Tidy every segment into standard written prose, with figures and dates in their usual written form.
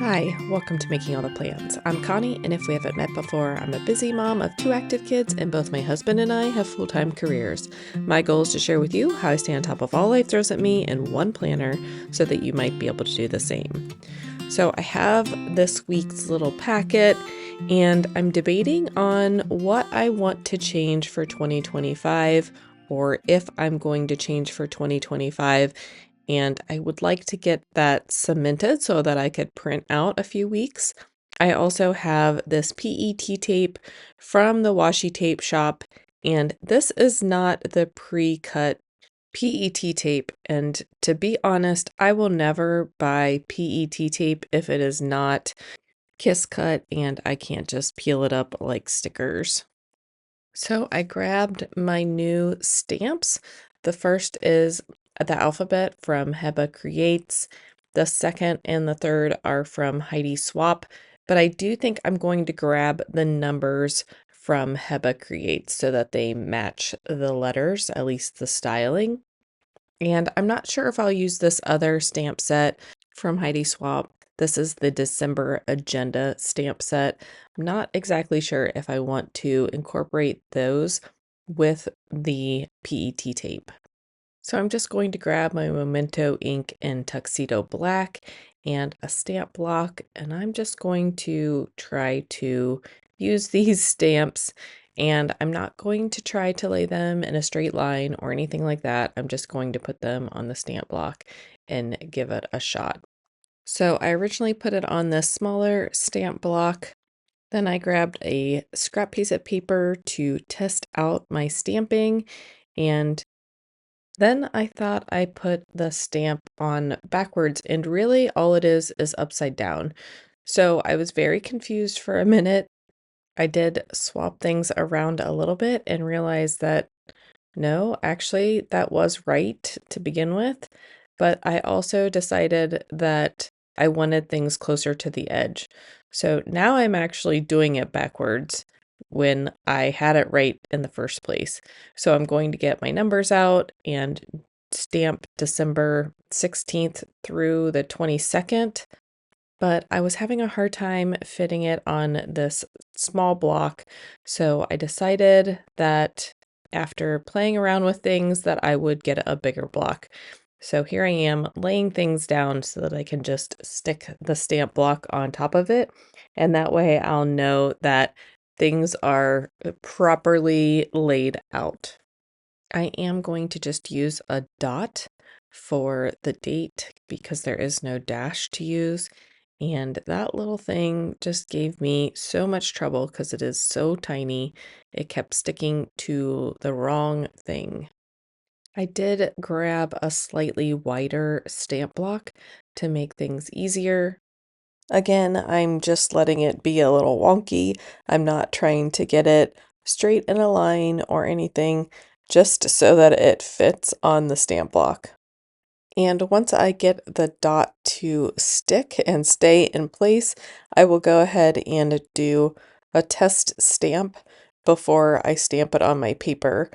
Hi, welcome to Making All the Plans. I'm Connie, and if we haven't met before, I'm a busy mom of 2 active kids, and both my husband and I have full-time careers. My goal is to share with you how I stay on top of all life throws at me in one planner so that you might be able to do the same. So I have this week's little packet, and I'm debating on what I want to change for 2025, or if I'm going to change for 2025. And I would like to get that cemented so that I could print out a few weeks. I also have this PET tape from the washi tape shop, and this is not the pre-cut PET tape. And to be honest, I will never buy PET tape if it is not kiss cut and I can't just peel it up like stickers. So I grabbed my new stamps. The first is the alphabet from Heba Creates. The second and the third are from Heidi Swap, but I do think I'm going to grab the numbers from Heba Creates so that they match the letters, at least the styling. And I'm not sure if I'll use this other stamp set from Heidi Swap. This is the December Agenda stamp set. I'm not exactly sure if I want to incorporate those with the PET tape. So I'm just going to grab my Memento ink in Tuxedo Black and a stamp block, and I'm just going to try to use these stamps, and I'm not going to try to lay them in a straight line or anything like that. I'm just going to put them on the stamp block and give it a shot. So I originally put it on this smaller stamp block. Then I grabbed a scrap piece of paper to test out my stamping, and then I thought I put the stamp on backwards, and really all it is upside down. So I was very confused for a minute. I did swap things around a little bit and realized that no, actually, that was right to begin with. But I also decided that I wanted things closer to the edge. So now I'm actually doing it backwards when I had it right in the first place. So I'm going to get my numbers out and stamp December 16th through the 22nd. But I was having a hard time fitting it on this small block. So I decided that after playing around with things that I would get a bigger block. So here I am laying things down so that I can just stick the stamp block on top of it. And that way I'll know that things are properly laid out. I am going to just use a dot for the date because there is no dash to use. And that little thing just gave me so much trouble because it is so tiny. It kept sticking to the wrong thing. I did grab a slightly wider stamp block to make things easier. Again, I'm just letting it be a little wonky. I'm not trying to get it straight in a line or anything, just so that it fits on the stamp block. And once I get the dot to stick and stay in place, I will go ahead and do a test stamp before I stamp it on my paper.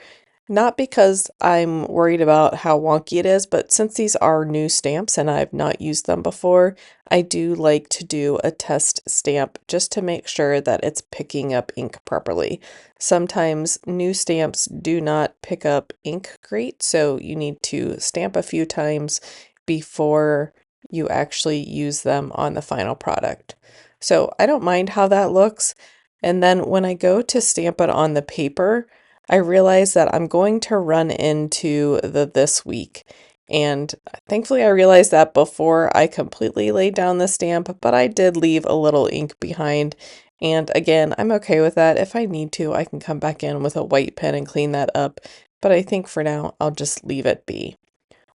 Not because I'm worried about how wonky it is, but since these are new stamps and I've not used them before, I do like to do a test stamp just to make sure that it's picking up ink properly. Sometimes new stamps do not pick up ink great, so you need to stamp a few times before you actually use them on the final product. So I don't mind how that looks. And then when I go to stamp it on the paper, I realize that I'm going to run into the this week. And thankfully I realized that before I completely laid down the stamp, but I did leave a little ink behind. And again, I'm okay with that. If I need to, I can come back in with a white pen and clean that up. But I think for now, I'll just leave it be.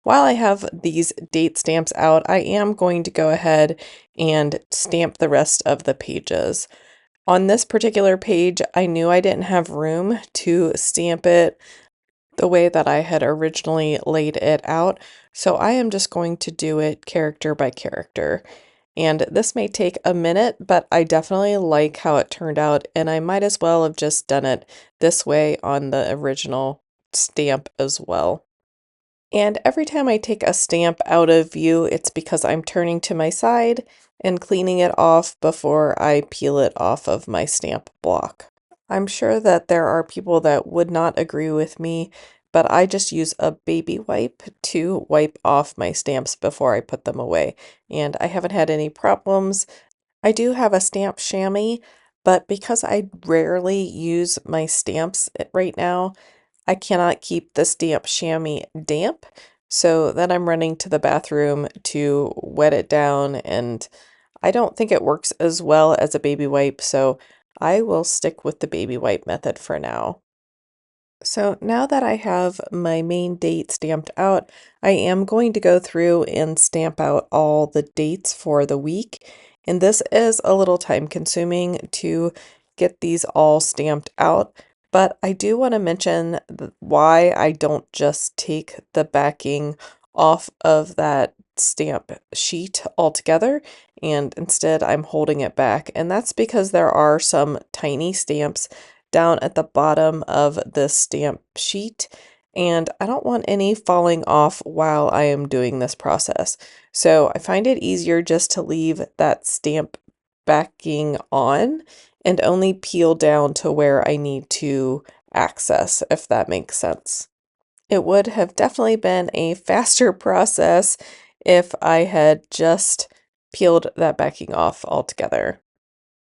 While I have these date stamps out, I am going to go ahead and stamp the rest of the pages. On this particular page, I knew I didn't have room to stamp it the way that I had originally laid it out, so I am just going to do it character by character. And this may take a minute, but I definitely like how it turned out, and I might as well have just done it this way on the original stamp as well. And every time I take a stamp out of view, it's because I'm turning to my side and cleaning it off before I peel it off of my stamp block. I'm sure that there are people that would not agree with me, but I just use a baby wipe to wipe off my stamps before I put them away, and I haven't had any problems. I do have a stamp chamois, but because I rarely use my stamps right now, I cannot keep the stamp chamois damp, so then I'm running to the bathroom to wet it down, and I don't think it works as well as a baby wipe, so I will stick with the baby wipe method for now. So now that I have my main date stamped out, I am going to go through and stamp out all the dates for the week. And this is a little time consuming to get these all stamped out, but I do want to mention why I don't just take the backing off of that stamp sheet altogether, and instead I'm holding it back. And that's because there are some tiny stamps down at the bottom of the stamp sheet, and I don't want any falling off while I am doing this process. So I find it easier just to leave that stamp backing on and only peel down to where I need to access, if that makes sense. It would have definitely been a faster process if I had just peeled that backing off altogether.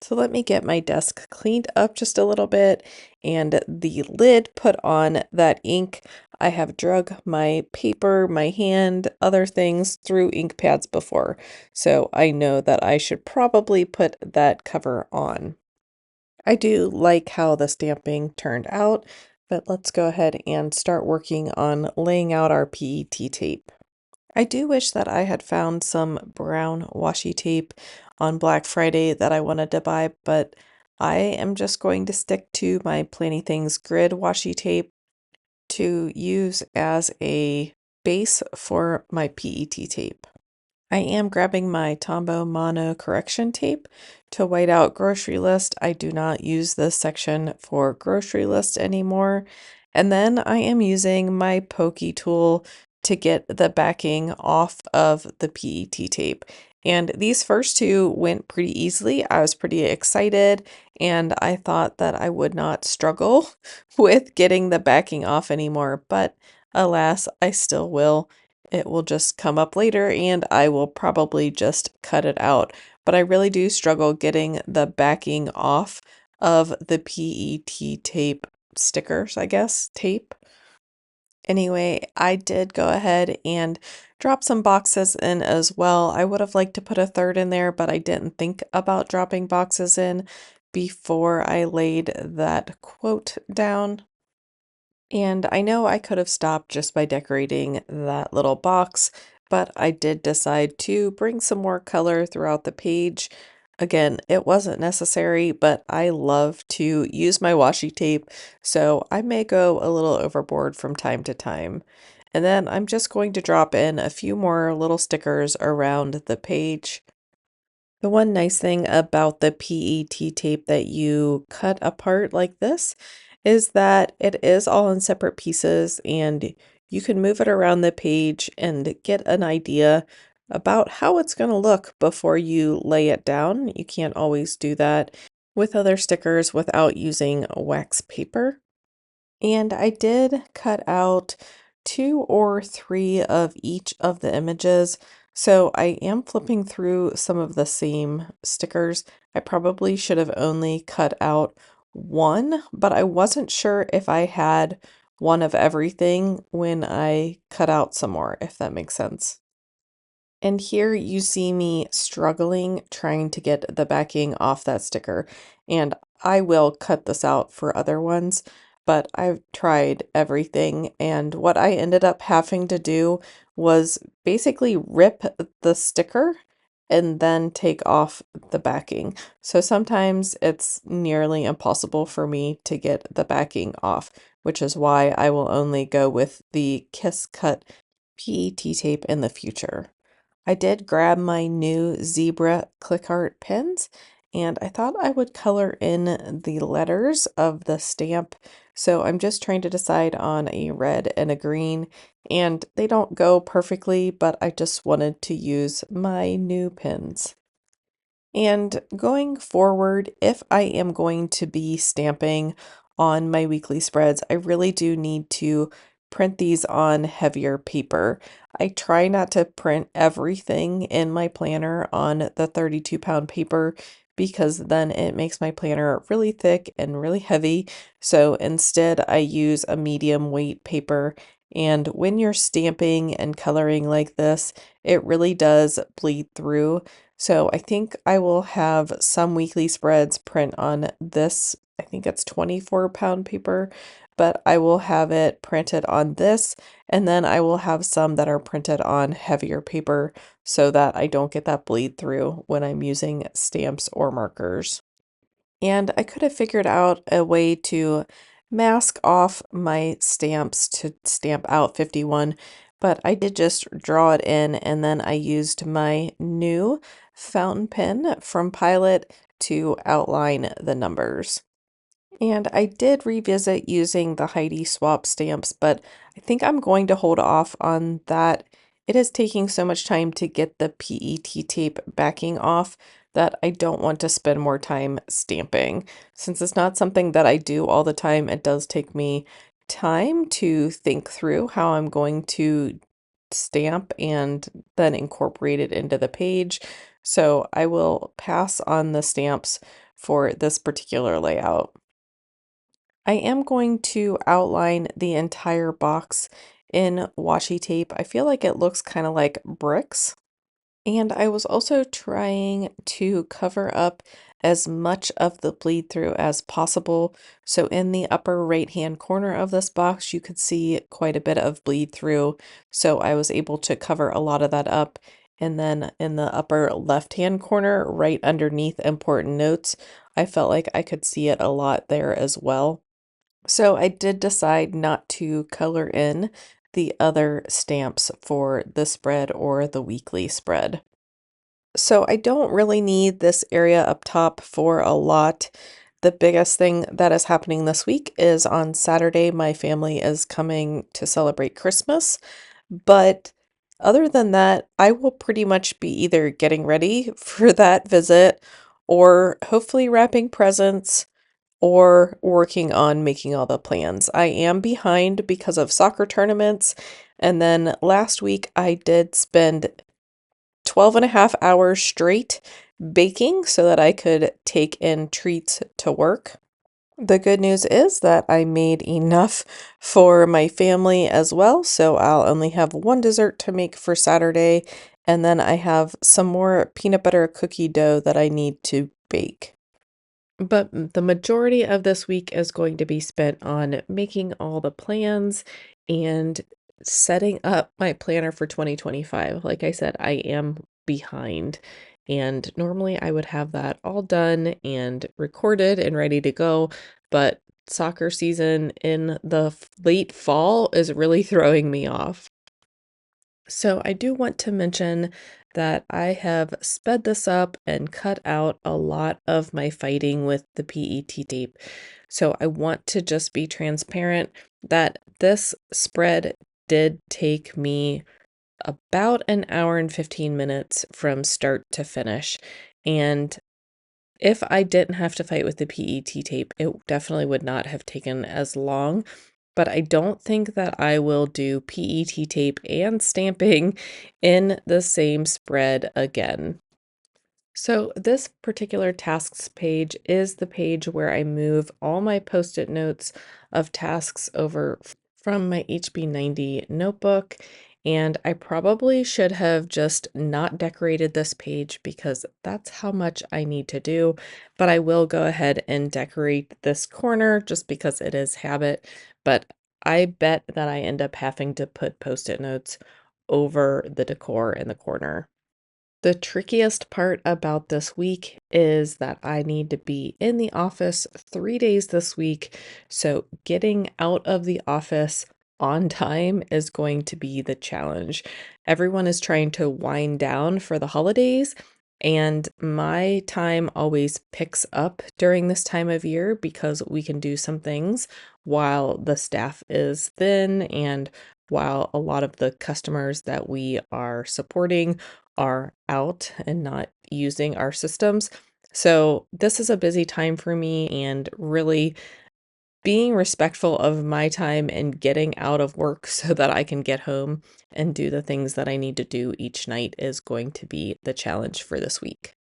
So let me get my desk cleaned up just a little bit and the lid put on that ink. I have drug my paper, my hand, other things through ink pads before, so I know that I should probably put that cover on. I do like how the stamping turned out, but let's go ahead and start working on laying out our PET tape. I do wish that I had found some brown washi tape on Black Friday that I wanted to buy, but I am just going to stick to my Planny Things grid washi tape to use as a base for my PET tape. I am grabbing my Tombow Mono correction tape to white out grocery list. I do not use this section for grocery list anymore. And then I am using my pokey tool to get the backing off of the PET tape. And these first two went pretty easily. I was pretty excited and I thought that I would not struggle with getting the backing off anymore, but alas, I still will. It will just come up later and I will probably just cut it out. But I really do struggle getting the backing off of the PET tape stickers, I guess, tape. Anyway, I did go ahead and drop some boxes in as well. I would have liked to put a third in there, but I didn't think about dropping boxes in before I laid that quote down. And I know I could have stopped just by decorating that little box, but I did decide to bring some more color throughout the page. Again, it wasn't necessary, but I love to use my washi tape, so I may go a little overboard from time to time. And then I'm just going to drop in a few more little stickers around the page. The one nice thing about the PET tape that you cut apart like this is that it is all in separate pieces and you can move it around the page and get an idea about how it's going to look before you lay it down. You can't always do that with other stickers without using wax paper. And I did cut out 2 or 3 of each of the images. So I am flipping through some of the same stickers. I probably should have only cut out one, but I wasn't sure if I had one of everything when I cut out some more, if that makes sense. And here you see me struggling trying to get the backing off that sticker. And I will cut this out for other ones, but I've tried everything. And what I ended up having to do was basically rip the sticker and then take off the backing. So sometimes it's nearly impossible for me to get the backing off, which is why I will only go with the Kiss Cut PET tape in the future. I did grab my new zebra click art pens and I thought I would color in the letters of the stamp. So I'm just trying to decide on a red and a green. and they don't go perfectly, but I just wanted to use my new pins. And going forward, if I am going to be stamping on my weekly spreads, I really do need to print these on heavier paper. I try not to print everything in my planner on the 32-pound paper because then it makes my planner really thick and really heavy. So instead, I use a medium weight paper. And when you're stamping and coloring like this, it really does bleed through. So I think I will have some weekly spreads print on this. I think it's 24-pound paper, but I will have it printed on this, and then I will have some that are printed on heavier paper so that I don't get that bleed through when I'm using stamps or markers. And I could have figured out a way to mask off my stamps to stamp out 51, but I did just draw it in, and then I used my new fountain pen from Pilot to outline the numbers. And I did revisit using the Heidi swap stamps, but I think I'm going to hold off on that. It is taking so much time to get the PET tape backing off that I don't want to spend more time stamping. Since it's not something that I do all the time, it does take me time to think through how I'm going to stamp and then incorporate it into the page. So I will pass on the stamps for this particular layout. I am going to outline the entire box in washi tape. I feel like it looks kind of like bricks. And I was also trying to cover up as much of the bleed through as possible. So in the upper right hand corner of this box, you could see quite a bit of bleed through. So I was able to cover a lot of that up. And then in the upper left hand corner, right underneath important notes, I felt like I could see it a lot there as well. So I did decide not to color in the other stamps for the spread or the weekly spread. So I don't really need this area up top for a lot. The biggest thing that is happening this week is on Saturday, my family is coming to celebrate Christmas. But other than that, I will pretty much be either getting ready for that visit or hopefully wrapping presents or working on making all the plans. I am behind because of soccer tournaments. And then last week I did spend 12 and a half hours straight baking so that I could take in treats to work. The good news is that I made enough for my family as well, so I'll only have one dessert to make for Saturday, and then I have some more peanut butter cookie dough that I need to bake. But the majority of this week is going to be spent on making all the plans and setting up my planner for 2025. Like I said, I am behind. And normally I would have that all done and recorded and ready to go. But soccer season in the late fall is really throwing me off. So I do want to mention that I have sped this up and cut out a lot of my fighting with the PET tape. So I want to just be transparent that this spread did take me about an hour and 15 minutes from start to finish. And if I didn't have to fight with the PET tape, it definitely would not have taken as long, but I don't think that I will do PET tape and stamping in the same spread again. So this particular tasks page is the page where I move all my post-it notes of tasks over from my HB90 notebook. And I probably should have just not decorated this page because that's how much I need to do. But I will go ahead and decorate this corner just because it is habit. But I bet that I end up having to put post-it notes over the decor in the corner. The trickiest part about this week is that I need to be in the office 3 days this week. So getting out of the office on time is going to be the challenge. Everyone is trying to wind down for the holidays, and my time always picks up during this time of year because we can do some things while the staff is thin and while a lot of the customers that we are supporting are out and not using our systems. So this is a busy time for me, and really being respectful of my time and getting out of work so that I can get home and do the things that I need to do each night is going to be the challenge for this week.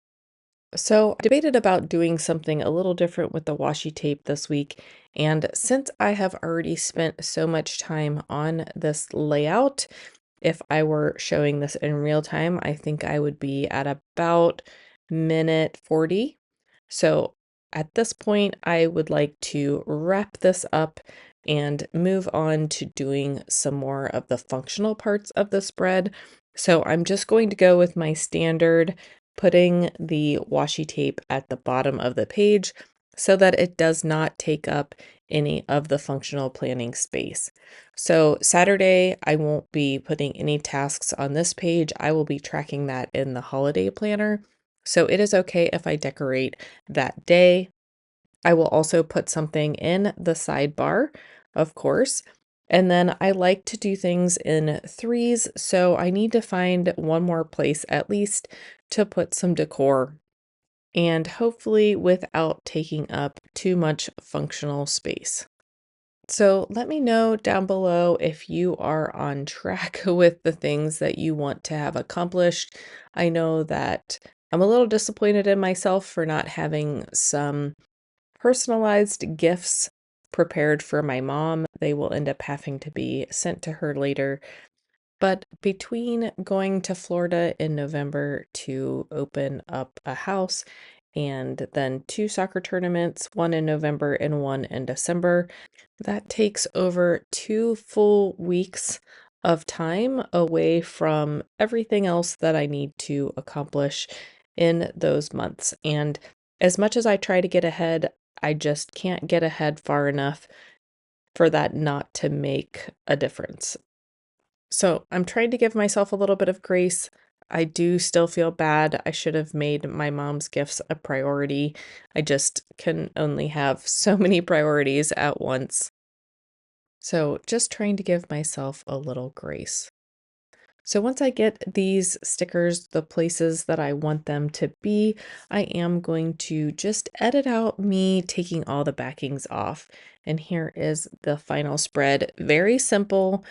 So, I debated about doing something a little different with the washi tape this week. And since I have already spent so much time on this layout, if I were showing this in real time, I think I would be at about minute 40. So at this point, I would like to wrap this up and move on to doing some more of the functional parts of the spread. So I'm just going to go with my standard, putting the washi tape at the bottom of the page so that it does not take up any of the functional planning space. So Saturday, I won't be putting any tasks on this page. I will be tracking that in the holiday planner. So it is okay if I decorate that day. I will also put something in the sidebar, of course. And then I like to do things in threes, so I need to find one more place at least to put some decor, and hopefully without taking up too much functional space. So let me know down below if you are on track with the things that you want to have accomplished. I know that I'm a little disappointed in myself for not having some personalized gifts prepared for my mom. They will end up having to be sent to her later. But between going to Florida in November to open up a house and then two soccer tournaments, one in November and one in December, that takes over 2 full weeks of time away from everything else that I need to accomplish in those months. And as much as I try to get ahead, I just can't get ahead far enough for that not to make a difference. So I'm trying to give myself a little bit of grace. I do still feel bad. I should have made my mom's gifts a priority. I just can only have so many priorities at once. So just trying to give myself a little grace. So once I get these stickers the places that I want them to be, I am going to just edit out me taking all the backings off. And here is the final spread. Very simple.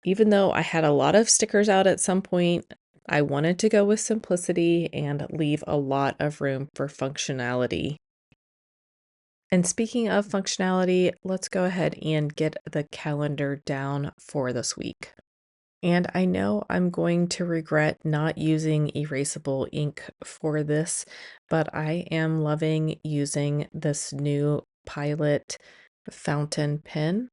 Even though I had a lot of stickers out at some point, I wanted to go with simplicity and leave a lot of room for functionality. And speaking of functionality, let's go ahead and get the calendar down for this week. And I know I'm going to regret not using erasable ink for this, but I am loving using this new Pilot fountain pen.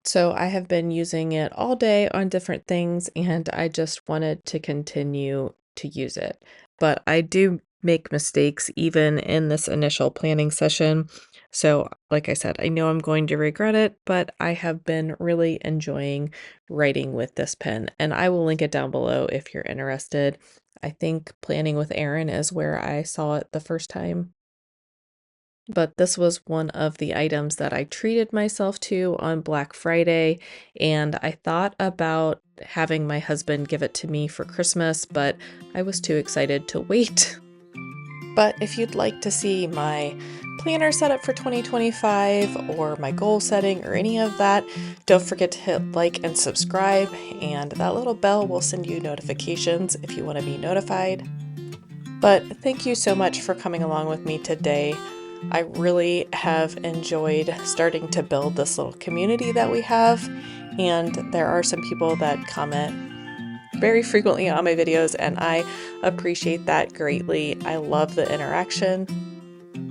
So I have been using it all day on different things, and I just wanted to continue to use it. But I do make mistakes even in this initial planning session. So, like I said, I know I'm going to regret it, but I have been really enjoying writing with this pen, and I will link it down below if you're interested. I think Planning with Erin is where I saw it the first time. But this was one of the items that I treated myself to on Black Friday, and I thought about having my husband give it to me for Christmas, but I was too excited to wait. But if you'd like to see my planner setup for 2025 or my goal setting or any of that, don't forget to hit like and subscribe, and that little bell will send you notifications if you want to be notified. But thank you so much for coming along with me today. I really have enjoyed starting to build this little community that we have, and there are some people that comment very frequently on my videos, and I appreciate that greatly. I love the interaction,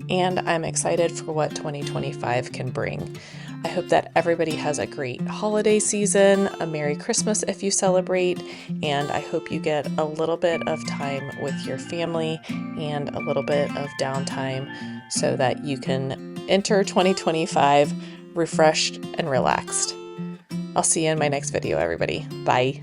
and I'm excited for what 2025 can bring. I hope that everybody has a great holiday season, a Merry Christmas if you celebrate, and I hope you get a little bit of time with your family and a little bit of downtime so that you can enter 2025 refreshed and relaxed. I'll see you in my next video, everybody. Bye.